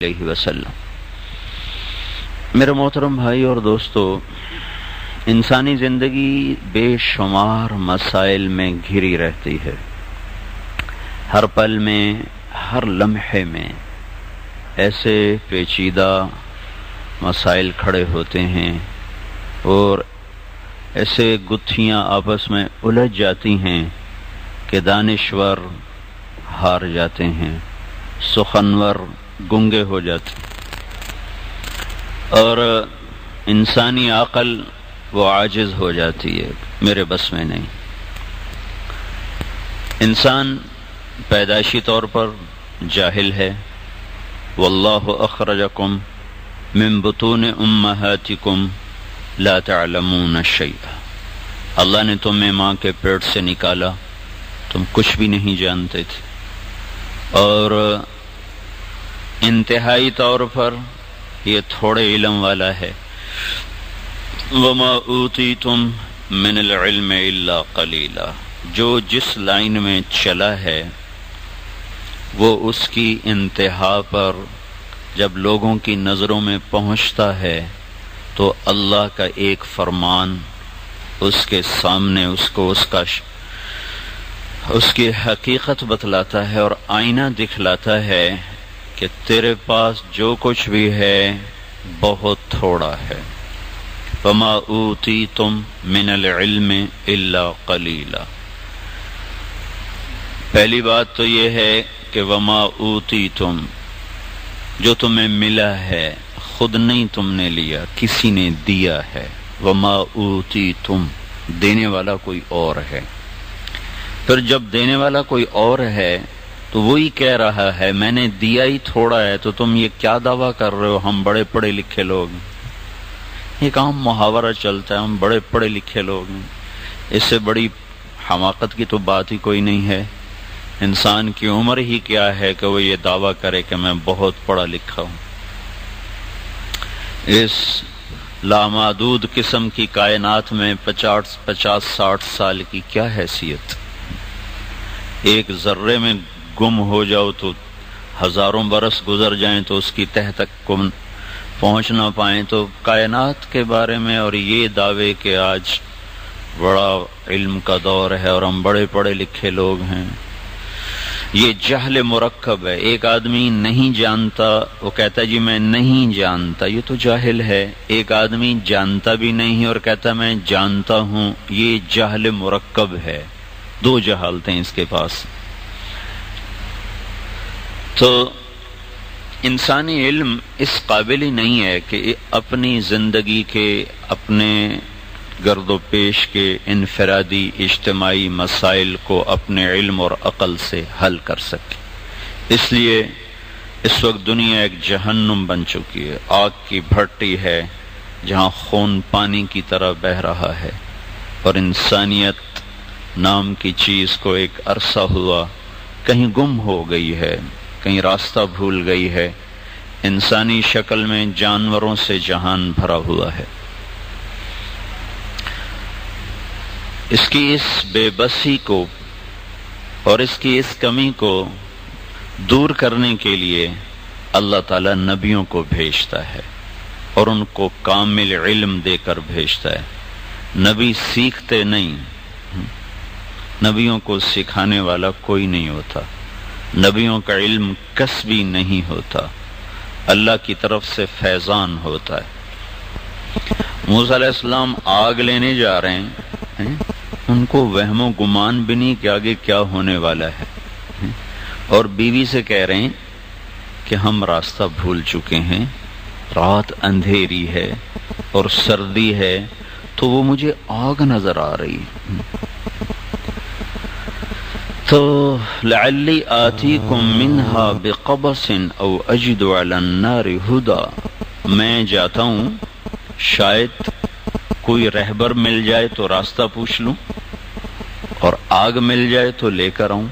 علیہ وسلم۔ میرے محترم بھائی اور دوستو، انسانی زندگی بے شمار مسائل میں گھری رہتی ہے۔ ہر پل میں، ہر لمحے میں ایسے پیچیدہ مسائل کھڑے ہوتے ہیں اور ایسے گتھیاں آپس میں الجھ جاتی ہیں کہ دانشور ہار جاتے ہیں، سخنور گنگے ہو جاتے اور انسانی عقل وہ عاجز ہو جاتی ہے، میرے بس میں نہیں۔ انسان پیدائشی طور پر جاہل ہے۔ واللہ اخرجکم من بطون امہاتکم لا تعلمون شیئا، اللہ نے تمہیں ماں کے پیٹ سے نکالا، تم کچھ بھی نہیں جانتے تھے، اور انتہائی طور پر یہ تھوڑے علم والا ہے۔ وَمَا أُوتِيتُم مِّنَ الْعِلْمِ إِلَّا قَلِيلًا، جو جس لائن میں چلا ہے وہ اس کی انتہا پر جب لوگوں کی نظروں میں پہنچتا ہے تو اللہ کا ایک فرمان اس کے سامنے اس کو اس کی حقیقت بتلاتا ہے اور آئینہ دکھلاتا ہے کہ تیرے پاس جو کچھ بھی ہے بہت تھوڑا ہے۔ وَمَا أُوتِيتُم مِّنَ الْعِلْمِ إِلَّا قَلِيلًا۔ پہلی بات تو یہ ہے کہ وَمَا أُوتِيتُم، جو تمہیں ملا ہے خود نہیں تم نے لیا، کسی نے دیا ہے۔ وَمَا أُوتِيتُم، دینے والا کوئی اور ہے۔ پھر جب دینے والا کوئی اور ہے تو وہی کہہ رہا ہے میں نے دیا ہی تھوڑا ہے، تو تم یہ کیا دعویٰ کر رہے ہو ہم بڑے پڑھے لکھے لوگ ہیں۔ ایک عام محاورہ چلتا ہے ہم بڑے پڑھے لکھے لوگ ہیں، اس سے بڑی حماقت کی تو بات ہی کوئی نہیں ہے۔ انسان کی عمر ہی کیا ہے کہ وہ یہ دعویٰ کرے کہ میں بہت پڑھا لکھا ہوں۔ اس لامحدود قسم کی کائنات میں 50-60 سال کی کیا حیثیت؟ ایک ذرے میں گم ہو جاؤ تو ہزاروں برس گزر جائیں تو اس کی تہ تک پہنچ نہ پائیں، تو کائنات کے بارے میں اور یہ دعوے کہ آج بڑا علم کا دور ہے اور ہم بڑے پڑھے لکھے لوگ ہیں، یہ جہل مرکب ہے۔ ایک آدمی نہیں جانتا، وہ کہتا ہے جی میں نہیں جانتا، یہ تو جاہل ہے۔ ایک آدمی جانتا بھی نہیں اور کہتا میں جانتا ہوں، یہ جہل مرکب ہے۔ دو جہالتیں اس کے پاس۔ تو انسانی علم اس قابل ہی نہیں ہے کہ اپنی زندگی کے، اپنے گرد و پیش کے انفرادی اجتماعی مسائل کو اپنے علم اور عقل سے حل کر سکے۔ اس لیے اس وقت دنیا ایک جہنم بن چکی ہے، آگ کی بھٹی ہے جہاں خون پانی کی طرح بہہ رہا ہے، اور انسانیت نام کی چیز کو ایک عرصہ ہوا کہیں گم ہو گئی ہے، کہیں راستہ بھول گئی ہے۔ انسانی شکل میں جانوروں سے جہان بھرا ہوا ہے۔ اس کی اس بے بسی کو اور اس کی اس کمی کو دور کرنے کے لیے اللہ تعالیٰ نبیوں کو بھیجتا ہے اور ان کو کامل علم دے کر بھیجتا ہے۔ نبی سیکھتے نہیں، نبیوں کو سکھانے والا کوئی نہیں ہوتا، نبیوں کا علم کسبی نہیں ہوتا، اللہ کی طرف سے فیضان ہوتا ہے۔ موسیٰ علیہ السلام آگ لینے جا رہے ہیں، ان کو وہم و گمان بھی نہیں کہ آگے کیا ہونے والا ہے، اور بیوی سے کہہ رہے ہیں کہ ہم راستہ بھول چکے ہیں، رات اندھیری ہے اور سردی ہے، تو وہ مجھے آگ نظر آ رہی ہے، تو لعلی آتیکم منہا بقبس او اجد علی النار ہدا، میں جاتا ہوں شاید کوئی رہبر مل جائے تو راستہ پوچھ لوں اور آگ مل جائے تو لے کر آؤں۔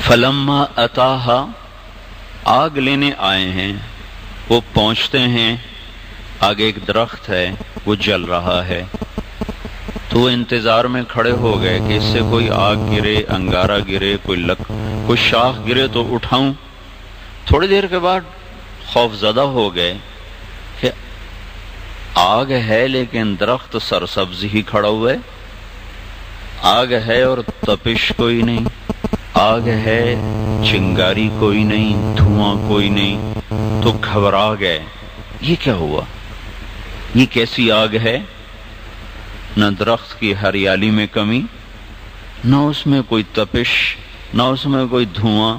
فلما اتاہا، آگ لینے آئے ہیں، وہ پہنچتے ہیں، آگے ایک درخت ہے وہ جل رہا ہے، تو وہ انتظار میں کھڑے ہو گئے کہ اس سے کوئی آگ گرے، انگارہ گرے، کوئی شاخ گرے تو اٹھاؤں۔ تھوڑی دیر کے بعد خوف زدہ ہو گئے کہ آگ ہے لیکن درخت سرسبز ہی کھڑا ہوا ہے، آگ ہے اور تپش کوئی نہیں، آگ ہے چنگاری کوئی نہیں، دھواں کوئی نہیں، تو گھبرا گئے یہ کیا ہوا، یہ کیسی آگ ہے، نہ درخت کی ہریالی میں کمی، نہ اس میں کوئی تپش، نہ اس میں کوئی دھواں۔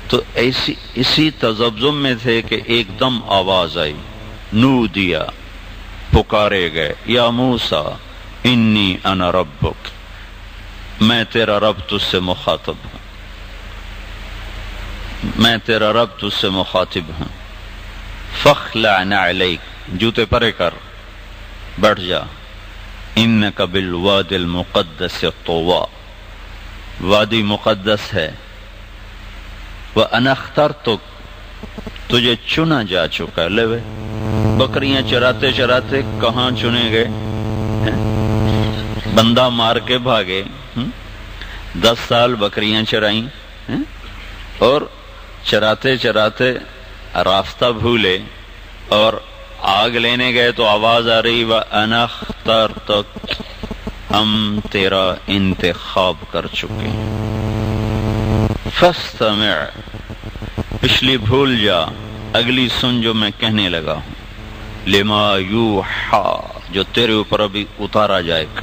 تو اسی تذبذب میں تھے کہ ایک دم آواز آئی، نودیا، پکارے گئے، یا موسیٰ انی انا ربک، میں تیرا رب تجھ سے مخاطب ہوں، میں تیرا رب تجھ سے مخاطب ہوں، فاخلع نعلیک، جوتے پرے کر، بیٹھ جا، انک بالوادی المقدس طویٰ، وادی مقدس ہے، وَأَنَا اخْتَرْتُكَ، تجھے چنا جا چکا ہے۔ لے وے بکریاں چراتے چراتے کہاں چنے گئے، بندہ مار کے بھاگے، 10 سال بکریاں چرائیں، اور چراتے چراتے راستہ بھولے اور آگ لینے گئے تو آواز آ رہی، وَأَنَا اخْتَرْتُكَ، ہم تیرا انتخاب کر چکے ہیں، فَاسْتَمِعْ، پچھلی بھول جا، اگلی سن جو میں کہنے لگا ہوں، لِمَا يُوحَى، جو تیرے اوپر ابھی اتارا جائے گا۔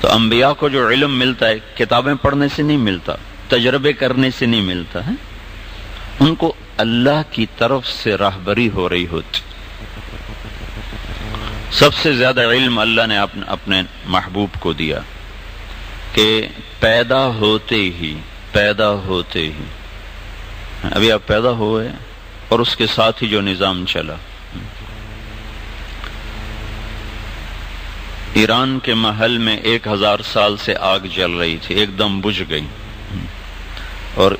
تو انبیاء کو جو علم ملتا ہے کتابیں پڑھنے سے نہیں ملتا، تجربے کرنے سے نہیں ملتا ہے، ان کو اللہ کی طرف سے راہبری ہو رہی ہوتی۔ سب سے زیادہ علم اللہ نے اپنے محبوب کو دیا کہ پیدا ہوتے ہی ابھی آپ پیدا ہوئے اور اس کے ساتھ ہی جو نظام چلا، ایران کے محل میں 1000 سال سے آگ جل رہی تھی، ایک دم بجھ گئی، اور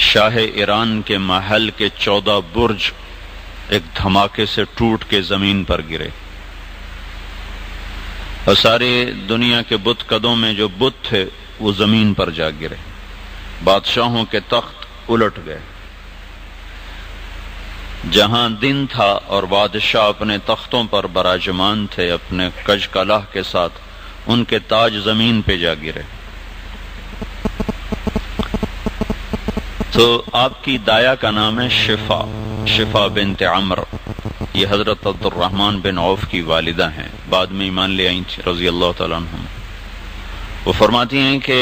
شاہ ایران کے محل کے 14 برج ایک دھماکے سے ٹوٹ کے زمین پر گرے، اور ساری دنیا کے بت قدوں میں جو بت تھے وہ زمین پر جا گرے، بادشاہوں کے تخت الٹ گئے، جہاں دن تھا اور بادشاہ اپنے تختوں پر براجمان تھے اپنے کج کلہ کے ساتھ، ان کے تاج زمین پہ جا گرے۔ تو آپ کی دایا کا نام ہے شفا بنت عمر، یہ حضرت عبد الرحمن بن عوف کی والدہ ہیں، بعد میں ایمان لے آئی تھی رضی اللہ تعالیٰ عنہم۔ وہ فرماتی ہیں کہ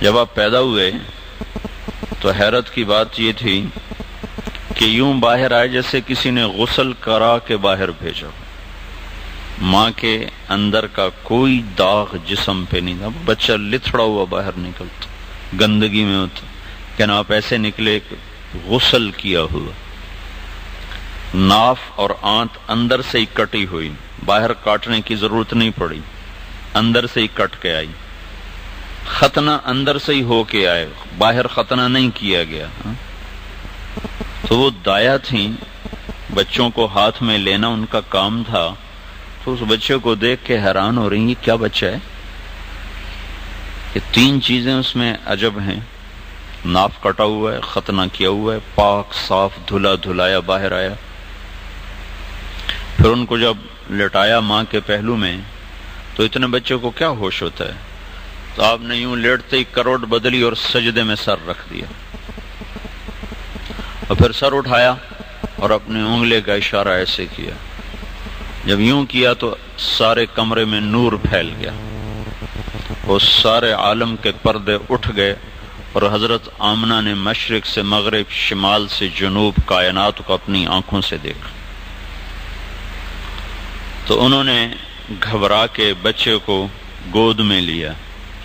جب آپ پیدا ہوئے تو حیرت کی بات یہ تھی کہ یوں باہر آئے جیسے کسی نے غسل کرا کے باہر بھیجا، ماں کے اندر کا کوئی داغ جسم پہ نہیں تھا، بچہ لتھڑا ہوا باہر نکلتا، گندگی میں ہوتا، کہ آپ ایسے نکلے کہ غسل کیا ہوا، ناف اور آنت اندر سے ہی کٹی ہوئی، باہر کاٹنے کی ضرورت نہیں پڑی، اندر سے ہی کٹ کے آئی، ختنہ اندر سے ہی ہو کے آئے، باہر ختنہ نہیں کیا گیا۔ تو وہ دایا تھیں، بچوں کو ہاتھ میں لینا ان کا کام تھا، تو اس بچے کو دیکھ کے حیران ہو رہی یہ کیا بچہ ہے، کہ 3 چیزیں اس میں عجب ہیں، ناف کٹا ہوا ہے، ختنہ کیا ہوا ہے، پاک صاف دھلا دھلایا باہر آیا۔ پھر ان کو جب لٹایا ماں کے پہلو میں تو اتنے بچے کو کیا ہوش ہوتا ہے، تو آپ نے یوں لیٹتے ہی کروٹ بدلی اور سجدے میں سر رکھ دیا، اور پھر سر اٹھایا اور اپنے انگلے کا اشارہ ایسے کیا، جب یوں کیا تو سارے کمرے میں نور پھیل گیا، وہ سارے عالم کے پردے اٹھ گئے، اور حضرت آمنہ نے مشرق سے مغرب، شمال سے جنوب کائنات کو اپنی آنکھوں سے دیکھا۔ تو انہوں نے گھبرا کے بچے کو گود میں لیا،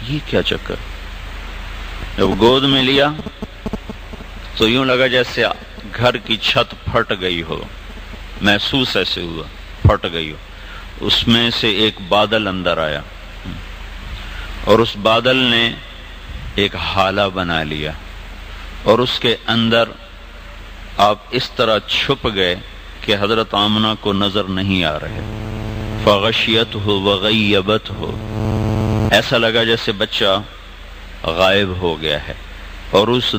یہ کیا چکر، جب گود میں لیا تو یوں لگا جیسے گھر کی چھت پھٹ گئی ہو، محسوس ایسے ہوا پھٹ گئی ہو، اس میں سے ایک بادل اندر آیا، اور اس بادل نے ایک حالہ بنا لیا، اور اس کے اندر آپ اس طرح چھپ گئے کہ حضرت آمنہ کو نظر نہیں آ رہے، فغشیتہ وغیبتہ، ایسا لگا جیسے بچہ غائب ہو گیا ہے، اور اس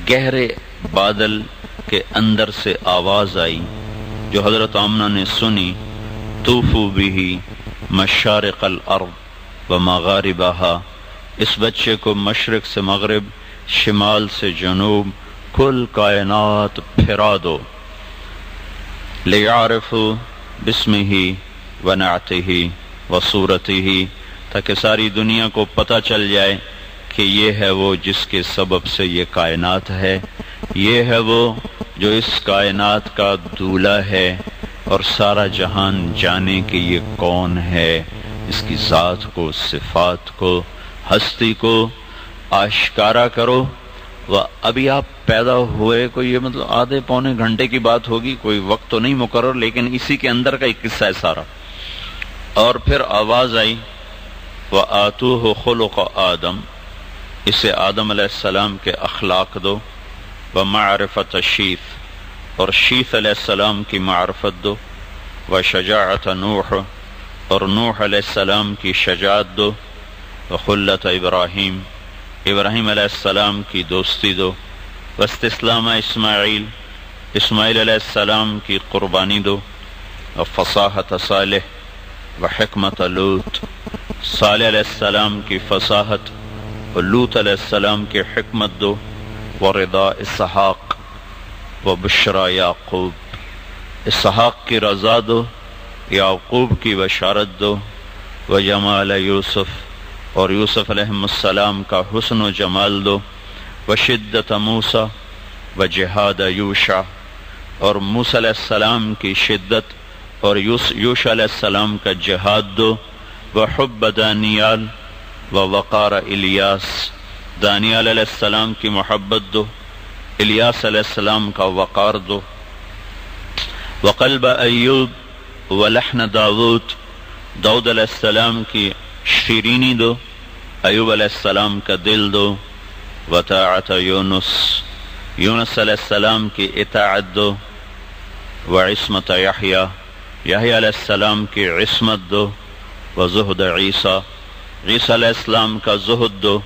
گہرے بادل کے اندر سے آواز آئی جو حضرت آمنہ نے سنی، طوفوا بہ مشارق الارض و مغاربہا، اس بچے کو مشرق سے مغرب، شمال سے جنوب، کل کائنات پھرا دو، لیعرفوا باسمہ و نعتہ و صورتہ، تاکہ ساری دنیا کو پتہ چل جائے کہ یہ ہے وہ جس کے سبب سے یہ کائنات ہے، یہ ہے وہ جو اس کائنات کا دولہ ہے، اور سارا جہان جانے کہ یہ کون ہے، اس کی ذات کو، صفات کو، ہستی کو آشکارا کرو۔ ابھی آپ پیدا ہوئے، کوئی یہ مطلب آدھے پونے گھنٹے کی بات ہوگی، کوئی وقت تو نہیں مقرر، لیکن اسی کے اندر کا ایک قصہ ہے سارا۔ اور پھر آواز آئی وَآتُوهُ خُلُقَ آدم، اسے آدم علیہ السلام کے اخلاق دو، وَمَعْرِفَةَ شیث، اور شیث علیہ السلام کی معرفت دو، وَشَجَاعَةَ نوح، اور نوح علیہ السلام کی شجاعت دو، وَخُلَّةَ ابراہیم، ابراہیم علیہ السلام کی دوستی دو، واستسلام اسماعیل، اسماعیل علیہ السلام کی قربانی دو، وفصاحت صالح وحکمت لوط، صالح علیہ السلام کی فصاحت اور لوط علیہ السلام کی حکمت دو، ورضا اسحاق وبشرا یعقوب، اسحاق کی رضا دو، یعقوب کی بشارت دو، وجمال یوسف، اور یوسف علیہ السلام کا حسن و جمال دو، وشدت موسیٰ وجہاد یوشع، اور موسیٰ علیہ السلام کی شدت اور یوشع علیہ السلام کا جہاد دو، وحب دانیال ووقار الیاس، دانیال علیہ السلام کی محبت دو، الیاس علیہ السلام کا وقار دو، وقلب ایوب ولحن داود، داؤد علیہ السلام کی شیرینی دو، ایوب علیہ السلام کا دل دو، وطاعت یونس، یونس علیہ السلام کی اطاعت دو، وعصمت یحییٰ، یحییٰ علیہ السلام کی عصمت دو، وزہد عیسیٰ، عیسیٰ علیہ السلام کا زہد دو،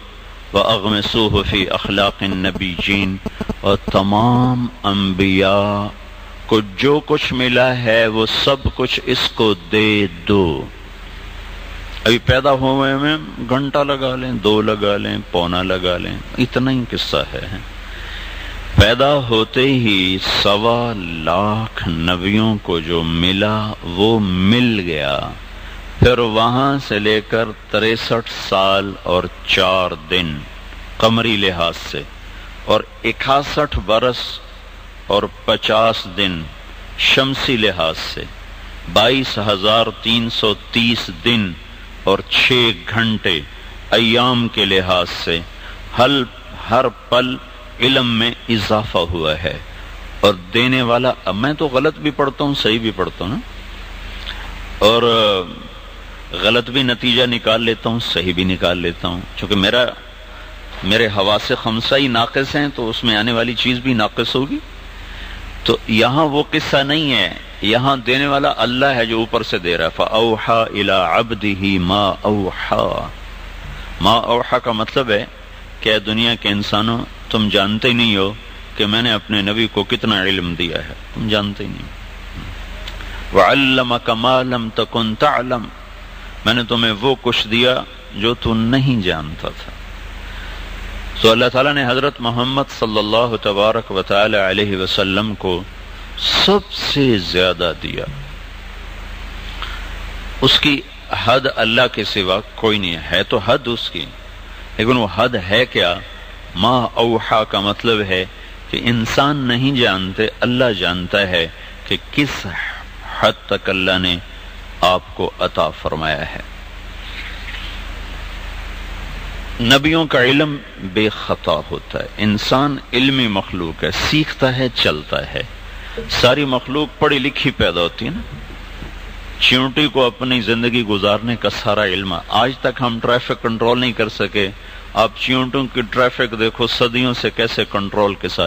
وَأَغْمِسُوهُ فِي أَخْلَاقِ النَّبِيِّينَ، اور تمام انبیاء کو جو کچھ ملا ہے وہ سب کچھ اس کو دے دو۔ ابھی پیدا ہوئے میں گھنٹہ لگا لیں، 2 لگا لیں، پونا لگا لیں، اتنا ہی قصہ ہے۔ پیدا ہوتے ہی 1.25 لاکھ نبیوں کو جو ملا وہ مل گیا، پھر وہاں سے لے کر 63 سال اور 4 دن قمری لحاظ سے، اور 61 برس اور 50 دن شمسی لحاظ سے، 22,330 دن اور 6 گھنٹے ایام کے لحاظ سے، ہر پل علم میں اضافہ ہوا ہے، اور دینے والا، اب میں تو غلط بھی پڑھتا ہوں صحیح بھی پڑھتا ہوں نا، اور غلط بھی نتیجہ نکال لیتا ہوں صحیح بھی نکال لیتا ہوں، چونکہ میرے حواس خمسہ ہی ناقص ہیں، تو اس میں آنے والی چیز بھی ناقص ہوگی۔ تو یہاں وہ قصہ نہیں ہے، یہاں دینے والا اللہ ہے جو اوپر سے دے رہا ہے۔ فَأَوْحَى إِلَىٰ عَبْدِهِ مَا أَوْحَى، ما اوحا کا مطلب ہے کہ دنیا کے انسانوں تم جانتے ہی نہیں ہو کہ میں نے اپنے نبی کو کتنا علم دیا ہے، تم جانتے ہی نہیں۔ وَعَلَّمَكَ مَا لَمْ تَكُنْ تَعْلَمْ، میں نے تمہیں وہ کچھ دیا جو تو نہیں جانتا تھا۔ تو اللہ تعالیٰ نے حضرت محمد صلی اللہ تبارک و تعالی علیہ وسلم کو سب سے زیادہ دیا، اس کی حد اللہ کے سوا کوئی نہیں ہے تو حد اس کی، لیکن وہ حد ہے کیا؟ ما اوحا کا مطلب ہے کہ انسان نہیں جانتے، اللہ جانتا ہے کہ کس حد تک اللہ نے آپ کو عطا فرمایا ہے۔ نبیوں کا علم بے خطا ہوتا ہے، انسان علمی مخلوق ہے، سیکھتا ہے چلتا ہے، ساری مخلوق پڑھی لکھی پیدا ہوتی ہے نا۔ چیونٹی کو اپنی زندگی گزارنے کا سارا علم، آج تک ہم ٹریفک کنٹرول نہیں کر سکے، آپ چیونٹوں کی ٹریفک دیکھو صدیوں سے کیسے کنٹرول کے ساتھ